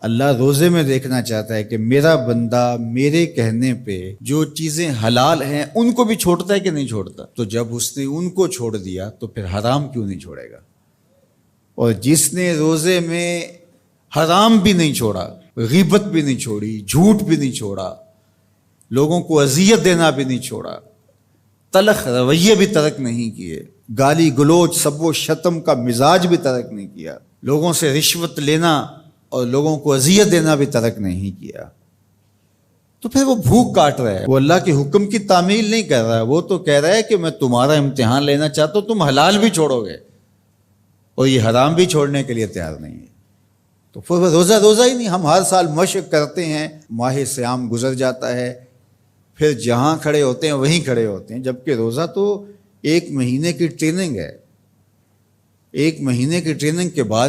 اللہ روزے میں دیکھنا چاہتا ہے کہ میرا بندہ میرے کہنے پہ جو چیزیں حلال ہیں ان کو بھی چھوڑتا ہے کہ نہیں چھوڑتا. تو جب اس نے ان کو چھوڑ دیا تو پھر حرام کیوں نہیں چھوڑے گا؟ اور جس نے روزے میں حرام بھی نہیں چھوڑا، غیبت بھی نہیں چھوڑی، جھوٹ بھی نہیں چھوڑا، لوگوں کو اذیت دینا بھی نہیں چھوڑا، تلخ رویے بھی ترک نہیں کیے، گالی گلوچ سب و شتم کا مزاج بھی ترک نہیں کیا، لوگوں سے رشوت لینا اور لوگوں کو اذیت دینا بھی ترک نہیں کیا، تو پھر وہ بھوک کاٹ رہا ہے. وہ اللہ کے حکم کی تعمیل نہیں کر رہا ہے، وہ تو کہہ رہا ہے کہ میں تمہارا امتحان لینا چاہتا ہوں، تم حلال بھی چھوڑو گے اور یہ حرام بھی چھوڑنے کے لیے تیار نہیں ہے. تو پھر روزہ ہی نہیں. ہم ہر سال مشق کرتے ہیں، ماہ سیام گزر جاتا ہے، پھر جہاں کھڑے ہوتے ہیں وہیں کھڑے ہوتے ہیں، جبکہ روزہ تو 1 مہینے کی ٹریننگ ہے. 1 مہینے کی ٹریننگ کے بعد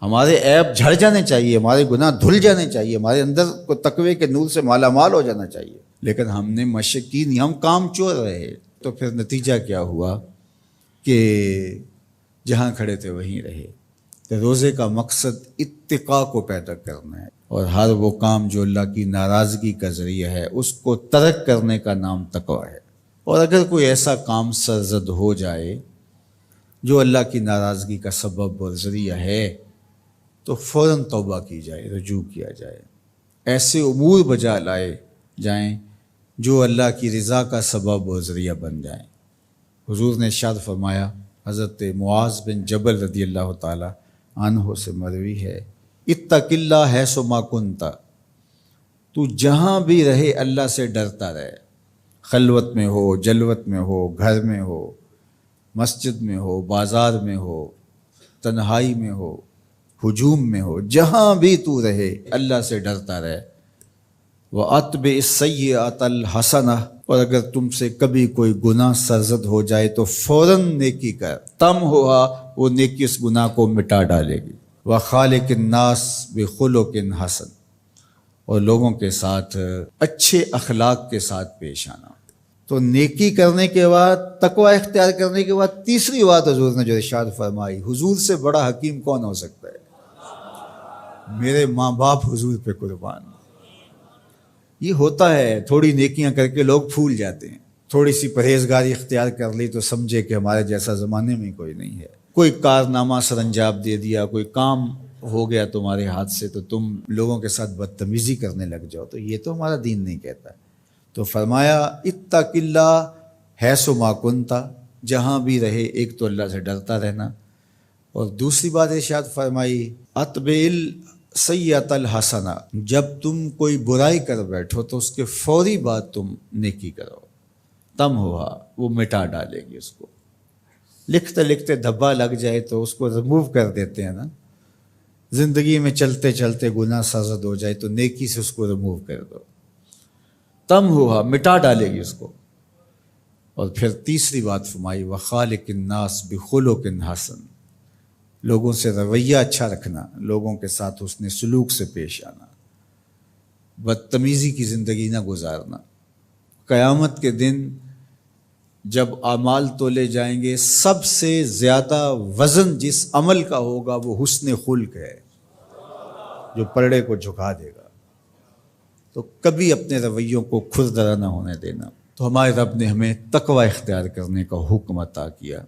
ہمارے عیب جھڑ جانے چاہیے، ہمارے گناہ دھل جانے چاہیے، ہمارے اندر کو تقوی کے نور سے مالا مال ہو جانا چاہیے. لیکن ہم نے مشق کی نہیں، ہم کام چور رہے. تو پھر نتیجہ کیا ہوا کہ جہاں کھڑے تھے وہیں رہے. تو روزے کا مقصد اتقاء کو پیدا کرنا ہے، اور ہر وہ کام جو اللہ کی ناراضگی کا ذریعہ ہے اس کو ترک کرنے کا نام تقویٰ ہے. اور اگر کوئی ایسا کام سرزد ہو جائے جو اللہ کی ناراضگی کا سبب اور ذریعہ ہے تو فوراً توبہ کی جائے، رجوع کیا جائے، ایسے امور بجا لائے جائیں جو اللہ کی رضا کا سبب اور ذریعہ بن جائیں. حضور نے ارشاد فرمایا، حضرت معاذ بن جبل رضی اللہ تعالی عنہ سے مروی ہے، اتق اللہ حیث ما کنت، تو جہاں بھی رہے اللہ سے ڈرتا رہے. خلوت میں ہو، جلوت میں ہو، گھر میں ہو، مسجد میں ہو، بازار میں ہو، تنہائی میں ہو، ہجوم میں ہو، جہاں بھی تو رہے اللہ سے ڈرتا رہے. وَأَتْبِعِ السَّيِّئَةَ الْحَسَنَةَ، اور اگر تم سے کبھی کوئی گناہ سرزد ہو جائے تو فوراً نیکی کر، تم ہوا وہ نیکی اس گناہ کو مٹا ڈالے گی. وَخَالِقِ النَّاسِ بِخُلُقٍ حَسَنٍ، اور لوگوں کے ساتھ اچھے اخلاق کے ساتھ پیش آنا. تو نیکی کرنے کے بعد، تقوی اختیار کرنے کے بعد، تیسری بات حضور نے جو ارشاد فرمائی، حضور سے بڑا حکیم کون ہو سکتا ہے؟ میرے ماں باپ حضور پہ قربان. یہ ہوتا ہے، تھوڑی نیکیاں کر کے لوگ پھول جاتے ہیں، تھوڑی سی پرہیزگاری اختیار کر لی تو سمجھے کہ ہمارے جیسا زمانے میں کوئی نہیں ہے. کوئی کارنامہ سر انجام دے دیا، کوئی کام ہو گیا تمہارے ہاتھ سے تو تم لوگوں کے ساتھ بدتمیزی کرنے لگ جاؤ. تو یہ تو ہمارا دین نہیں کہتا. تو فرمایا اتق اللہ حیث ما کنت، جہاں بھی رہے ایک تو اللہ سے ڈرتا رہنا، اور دوسری بات ارشاد فرمائی اتبع السیئۃ الحسنہ، جب تم کوئی برائی کر بیٹھو تو اس کے فوری بعد تم نیکی کرو، تم ہوا وہ مٹا دے گی اس کو. لکھتے لکھتے دھبا لگ جائے تو اس کو ریموو کر دیتے ہیں نا. زندگی میں چلتے چلتے گناہ سرزد ہو جائے تو نیکی سے اس کو ریموو کر دو، تم ہوا مٹا ڈالے گی اس کو. اور پھر تیسری بات فرمائی وَخَالِقِ النَّاسِ بِخُلُقٍ حَسَنٍ، لوگوں سے رویہ اچھا رکھنا، لوگوں کے ساتھ حسن سلوک سے پیش آنا، بدتمیزی کی زندگی نہ گزارنا. قیامت کے دن جب اعمال تولے جائیں گے، سب سے زیادہ وزن جس عمل کا ہوگا وہ حسن خلق ہے، جو پلڑے کو جھکا دے گا. تو کبھی اپنے رویوں کو کھردرا نہ ہونے دینا. تو ہمارے رب نے ہمیں تقوی اختیار کرنے کا حکم عطا کیا،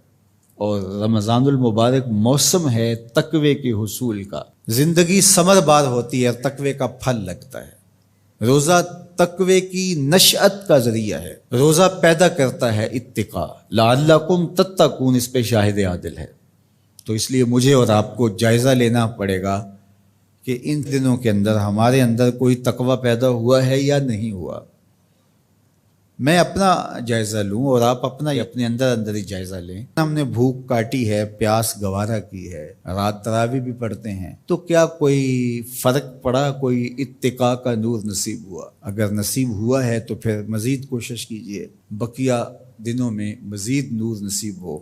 اور رمضان المبارک موسم ہے تقوی کے حصول کا. زندگی ثمر بار ہوتی ہے اور تقوی کا پھل لگتا ہے. روزہ تقوی کی نشأت کا ذریعہ ہے، روزہ پیدا کرتا ہے اتقاء. لعلکم تتقون اس پہ شاہد عادل ہے. تو اس لیے مجھے اور آپ کو جائزہ لینا پڑے گا کہ ان دنوں کے اندر ہمارے اندر کوئی تقوی پیدا ہوا ہے یا نہیں ہوا. میں اپنا جائزہ لوں اور آپ اپنا اپنے اندر ہی جائزہ لیں. ہم نے بھوک کاٹی ہے، پیاس گوارا کی ہے، رات تراویح بھی پڑھتے ہیں، تو کیا کوئی فرق پڑا؟ کوئی اتقاء کا نور نصیب ہوا؟ اگر نصیب ہوا ہے تو پھر مزید کوشش کیجئے بقیہ دنوں میں مزید نور نصیب ہو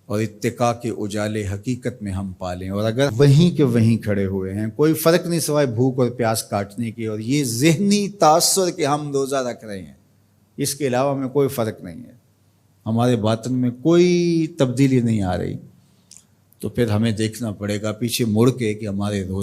اور اتقاء کے اجالے حقیقت میں ہم پالیں. اور اگر وہیں کے وہیں کھڑے ہوئے ہیں، کوئی فرق نہیں سوائے بھوک اور پیاس کاٹنے کی، اور یہ ذہنی تاثر کہ ہم روزہ رکھ رہے ہیں، اس کے علاوہ میں کوئی فرق نہیں ہے، ہمارے باطن میں کوئی تبدیلی نہیں آ رہی، تو پھر ہمیں دیکھنا پڑے گا پیچھے مڑ کے کہ ہمارے روزے